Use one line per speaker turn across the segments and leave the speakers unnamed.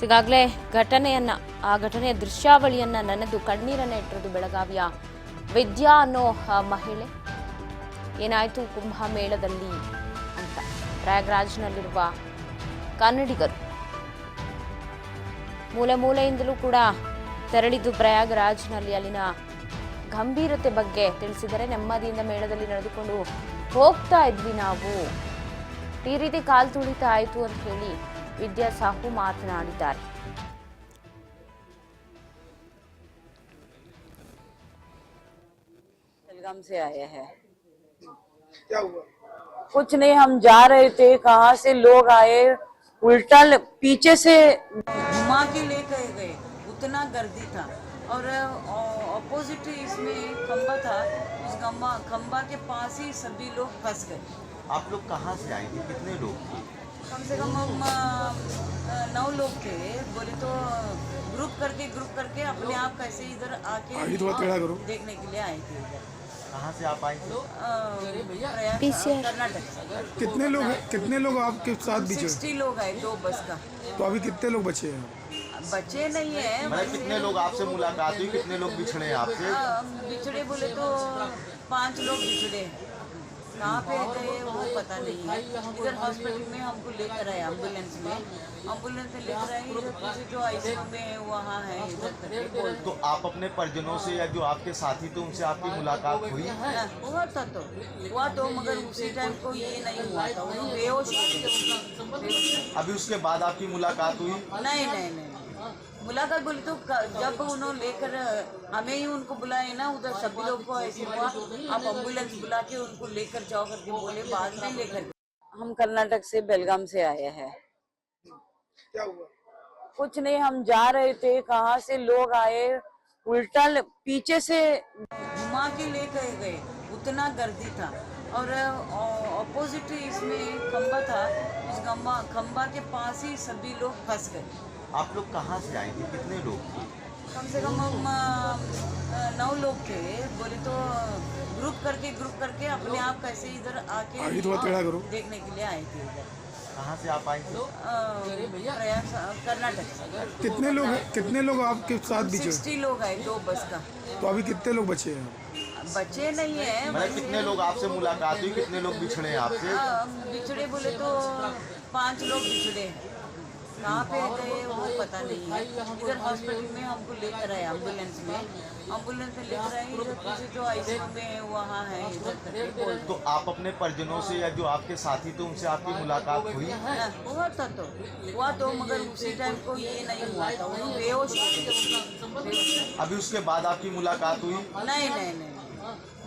ಈಗಾಗಲೇ ಆ ಘಟನೆಯ ದೃಶ್ಯಾವಳಿಯನ್ನ ನೆನೆದು ಕಣ್ಣೀರನ್ನ ಇಟ್ಟಿರೋದು ಬೆಳಗಾವಿಯ ವಿದ್ಯಾ ಅನ್ನೋ ಮಹಿಳೆ. ಏನಾಯ್ತು ಕುಂಭಮೇಳದಲ್ಲಿ ಅಂತ ಪ್ರಯಾಗ್ರಾಜ್ನಲ್ಲಿರುವ ಕನ್ನಡಿಗರು ಮೂಲೆ ಮೂಲೆಯಿಂದಲೂ ಕೂಡ ತೆರಳಿದ್ದು ಪ್ರಯಾಗ್ರಾಜ್ನಲ್ಲಿ ಅಲ್ಲಿನ ಗಂಭೀರತೆ ಬಗ್ಗೆ ತಿಳಿಸಿದರೆ, ನೆಮ್ಮದಿಯಿಂದ ಮೇಳದಲ್ಲಿ ನಡೆದುಕೊಂಡು ಹೋಗ್ತಾ ಇದ್ವಿ ನಾವು, ಈ ರೀತಿ ಕಾಲ್ ತುಳಿತ ಆಯಿತು ಅಂತ ಹೇಳಿ ವಿದ್ಯಾ ಸಾಹು ಮಾತನಾಡಿದ್ದಾರೆ.
बेलगाम से आए हैं। क्या हुआ? कुछ नहीं, हम जा रहे थे, कहाँ से लोग आए, उल्टा पीछे से घुमा के लेकर गए, उतना गर्दी था। और अपोजिट इसमें खंबा था, उस खंबा के पास ही सभी लोग फंस गए।
आप लोग कहाँ से आए थे, कितने लोग थे?
कम से कम हम 9 लोग थे। बोले तो ग्रुप करके अपने आप कैसे इधर आके देखने के लिए आए थे।
कहाँ से आप आए थे?
कर्नाटक से।
कितने लोग आपके साथ बिछे?
60 लोग आए 2 बस का।
तो अभी कितने लोग बचे हैं?
बचे नहीं है,
मतलब कितने लोग आपसे मुलाकात हुई, कितने लोग बिछड़े हैं आपसे?
बिछड़े बोले तो 5 लोग बिछड़े। कहाँ पे गए वो पता नहीं है। इधर हॉस्पिटल में हमको लेकर आए, एम्बुलेंस से लेकर आए। इधर जो आईसीयू में है वहाँ है इधर करके बोल।
तो आप अपने परिजनों से या जो आपके साथी थे उनसे आपकी मुलाकात हुई?
हुआ तो मगर उसी टाइम को ये नहीं हुआ था, वो बेहोश हो गए।
अभी उसके बाद आपकी मुलाकात हुई?
नहीं, मुलाकात बोली तो जब उन्होंने लेकर हमें ही उनको बुलाए ना, उधर सभी लोग को ऐसे हुआ, आप एम्बुलेंस बुला के उनको लेकर जाओ करके बोले, बाद में लेकर। हम कर्नाटक से बेलगाम से आए हैं। क्या हुआ? कुछ नहीं, हम जा रहे थे, कहाँ से लोग आए, उल्टा पीछे से घुमा के लेकर गए, उतना गर्दी था। और अपोजिट इसमें खंबा था, उस खंबा के पास ही सभी लोग फंस गए।
आप लोग कहाँ से आए थे, कितने लोग थे?
कम से कम हम 9 लोग थे। बोले तो ग्रुप करके अपने आप कैसे इधर आके देखने के लिए आए थे।
कहाँ से आप आए थे?
कर्नाटक से।
कितने लोग आपके साथ बिछे?
60 लोग आए 2 बस का।
तो अभी कितने लोग बचे हैं?
बचे नहीं है,
मतलब कितने लोग आपसे मुलाकात हुई, कितने लोग बिछड़े हैं आपसे?
बिछड़े बोले तो 5 लोग बिछड़े। कहाँ पे गए वो पता नहीं है। इधर हॉस्पिटल में हमको लेकर आए, एम्बुलेंस से लेकर आए। इधर जो आईसीयू में है वहाँ है इधर करके बोल।
तो आप अपने परिजनों से या जो आपके साथी थे उनसे आपकी मुलाकात हुई?
हुआ तो मगर उसी टाइम को ये नहीं हुआ था, वो बेहोश हो गए।
अभी उसके बाद आपकी मुलाकात हुई?
नहीं,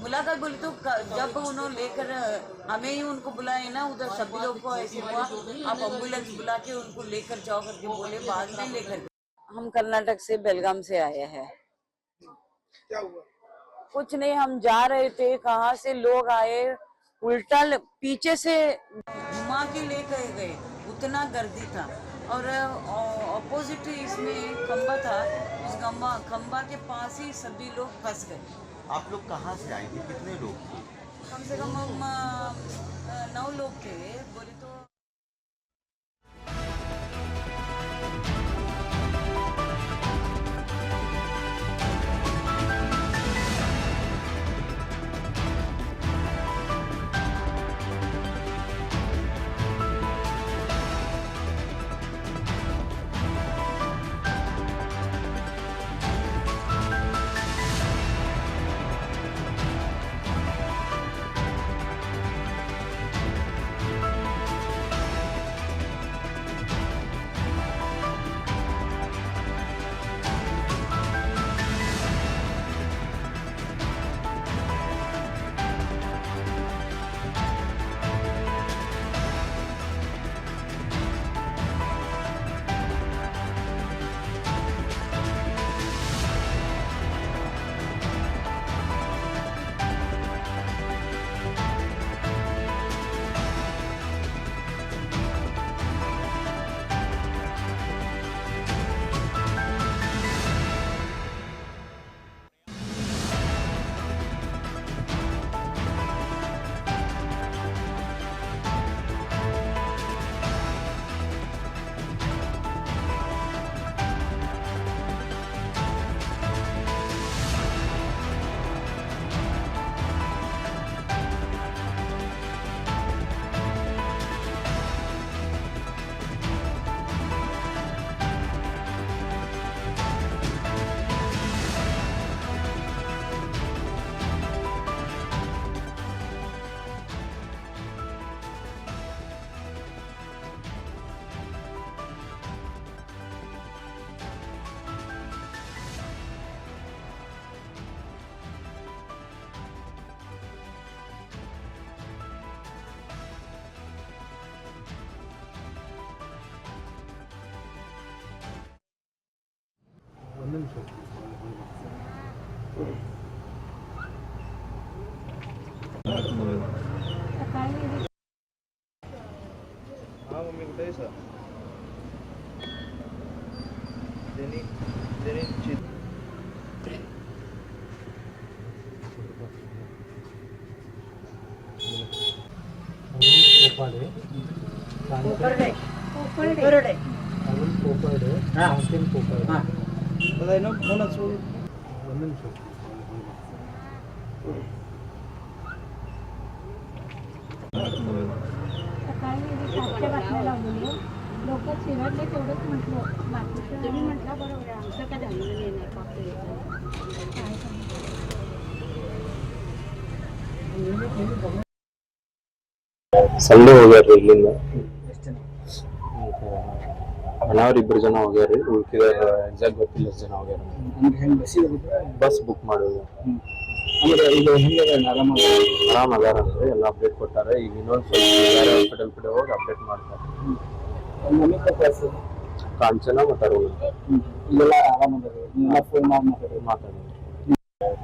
मुलाकात बोली तो जब उन्होंने लेकर हमें ही उनको बुलाए ना, उधर सभी लोग को ऐसे हुआ, आप एम्बुलेंस बुला के उनको लेकर जाओ करके बोले, बाद में लेकर। हम कर्नाटक से बेलगाम से आए हैं। क्या हुआ? कुछ नहीं, हम जा रहे थे, कहाँ से लोग आए, उल्टा पीछे से घुमा के लेकर गए, उतना गर्दी था। और अपोजिट इसमें खंबा था, उस खंबा के पास ही सभी लोग फंस गए।
आप लोग कहाँ से आए थे, कितने लोग थे?
कम से कम हम 9 लोग थे। बोले तो
हाँ मम्मी बताइए सर
लोक चिरडले तेवढंच म्हटलं बाकीचं तुम्ही म्हटलं बरोबर आहे आमचं काय झालेलं नाही फक्त
ಸಂಡೇ ಹೋಗ್ಯಾರ್ರಿ ಇಲ್ಲಿಂದ ಮನೆಯವ್ರು ಇಬ್ಬರು ಜನ ಹೋಗ್ಯಾರಿ ಉಳ್ಕಿದಾರ ಎಕ್ಸಾಕ್ಟ್ ಗೊತ್ತಿಲ್ಲ ಎಷ್ಟು ಜನ ಹೋಗ್ಯಾರ ಬಸ್ ಬುಕ್ ಮಾಡೋದು ಆರಾಮ್ ಅದಾರಂದ್ರೆ ಎಲ್ಲ ಅಪ್ಡೇಟ್ ಕೊಟ್ಟಾರೆ ಈಗ ಇನ್ನೊಂದು ಸ್ವಲ್ಪ ಬೇರೆ ಹಾಸ್ಪಿಟಲ್ ಕಡೆ ಹೋಗಿ ಅಪ್ಡೇಟ್ ಮಾಡ್ತಾರೆ ಕಾಂಚನ ಮತ್ತು ಅರುಣ್ ಮಾತಾಡೋದು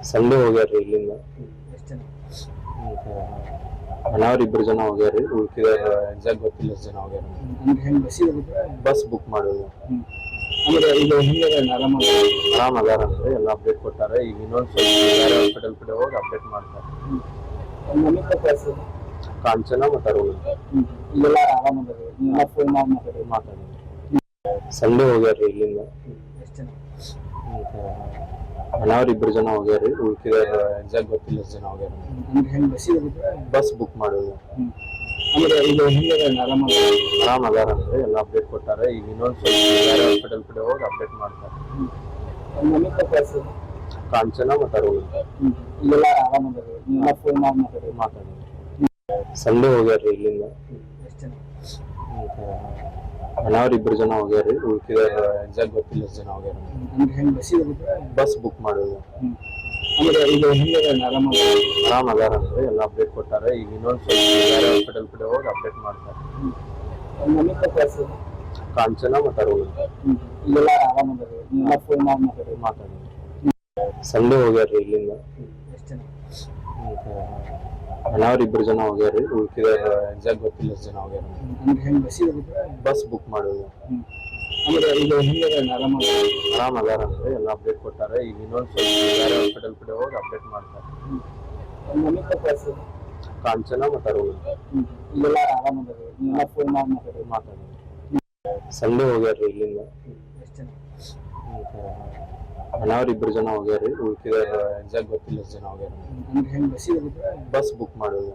ಸಂಡೇ ಹೋಗ್ಯಾರ್ರಿ ಇಲ್ಲಿಂದ ಮನೆಯವ್ರು ಇಬ್ಬರು ಜನ ಹೋಗ್ಯಾರಿ ಉಳ್ಕಿದಾರ ಎಕ್ಸಾಕ್ಟ್ ಗೊತ್ತಿಲ್ಲ ಎಷ್ಟು ಜನ ಹೋಗ್ಯಾರ ಬಸ್ ಬುಕ್ ಮಾಡೋದು ಆರಾಮ್ ಅದಾರಂದ್ರೆ ಎಲ್ಲ ಅಪ್ಡೇಟ್ ಕೊಟ್ಟಾರೆ ಈಗ ಇನ್ನೊಂದು ಸ್ವಲ್ಪ ಬೇರೆ ಹಾಸ್ಪಿಟಲ್ ಕಡೆ ಹೋಗಿ ಅಪ್ಡೇಟ್ ಮಾಡ್ತಾರೆ ಕಾಂಚನ ಮತ್ತು ಅರುಣ್ ಮಾತಾಡೋದು ಸಂಡೇ ಹೋಗ್ಯಾರ್ರಿ ಇಲ್ಲಿಂದ ಮನೆಯವ್ರು ಇಬ್ಬರು ಜನ ಹೋಗ್ಯಾರಿ ಉಳ್ಕಿದಾರ ಎಕ್ಸಾಕ್ಟ್ ಗೊತ್ತಿಲ್ಲ ಎಷ್ಟು ಜನ ಹೋಗ್ಯಾರ ಬಸ್ ಬುಕ್ ಮಾಡೋದು ಆರಾಮ್ ಅದಾರಂದ್ರೆ ಎಲ್ಲ ಅಪ್ಡೇಟ್ ಕೊಟ್ಟಾರೆ ಈಗ ಇನ್ನೊಂದು ಸ್ವಲ್ಪ ಬೇರೆ ಹಾಸ್ಪಿಟಲ್ ಕಡೆ ಹೋಗಿ ಅಪ್ಡೇಟ್ ಮಾಡ್ತಾರೆ ಕಾಂಚನ ಮತ್ತು ಅರುಣ್ ಮಾತಾಡೋದು ಸಂಡೇ ಹೋಗ್ಯಾರ್ರಿ ಇಲ್ಲಿಂದ ಮನೆಯವ್ರು ಇಬ್ಬರು ಜನ ಹೋಗ್ಯಾರಿ ಉಳ್ಕಿದಾರ ಎಕ್ಸಾಕ್ಟ್ ಗೊತ್ತಿಲ್ಲ ಎಷ್ಟು ಜನ ಹೋಗ್ಯಾರ ಬಸ್ ಬುಕ್ ಮಾಡೋದು ಆರಾಮ್ ಅದಾರಂದ್ರೆ ಎಲ್ಲ ಅಪ್ಡೇಟ್ ಕೊಟ್ಟಾರೆ ಈಗ ಇನ್ನೊಂದು ಸ್ವಲ್ಪ ಬೇರೆ ಹಾಸ್ಪಿಟಲ್ ಕಡೆ ಹೋಗಿ ಅಪ್ಡೇಟ್ ಮಾಡ್ತಾರೆ ಕಾಂಚನ ಮತ್ತು ಅರುಣ್ ಮಾತಾಡೋದು ಸಂಡೇ ಹೋಗ್ಯಾರ್ರಿ ಇಲ್ಲಿಂದ ಮನೆಯವ್ರು ಇಬ್ಬರು ಜನ ಹೋಗ್ಯಾರಿ ಉಳ್ಕಿದಾರ ಎಕ್ಸಾಕ್ಟ್ ಗೊತ್ತಿಲ್ಲ ಎಷ್ಟು ಜನ ಹೋಗ್ಯಾರ ಬಸ್ ಬುಕ್ ಮಾಡೋದು ಆರಾಮ್ ಅದಾರಂದ್ರೆ ಎಲ್ಲ ಅಪ್ಡೇಟ್ ಕೊಟ್ಟಾರೆ ಈಗ ಇನ್ನೊಂದು ಸ್ವಲ್ಪ ಬೇರೆ ಹಾಸ್ಪಿಟಲ್ ಕಡೆ ಹೋಗಿ ಅಪ್ಡೇಟ್ ಮಾಡ್ತಾರೆ ಕಾಂಚನ ಮತ್ತು ಅರುಣ್ ಮಾತಾಡೋದು ಸಂಡೇ ಹೋಗ್ಯಾರ್ರಿ ಇಲ್ಲಿಂದ ಮನೆಯವ್ರು ಇಬ್ಬರು ಜನ ಹೋಗ್ಯಾರಿ ಉಳ್ಕಿದಾರ ಎಕ್ಸಾಕ್ಟ್ ಗೊತ್ತಿಲ್ಲ ಎಷ್ಟು ಜನ ಹೋಗ್ಯಾರ ಬಸ್ ಬುಕ್ ಮಾಡೋದು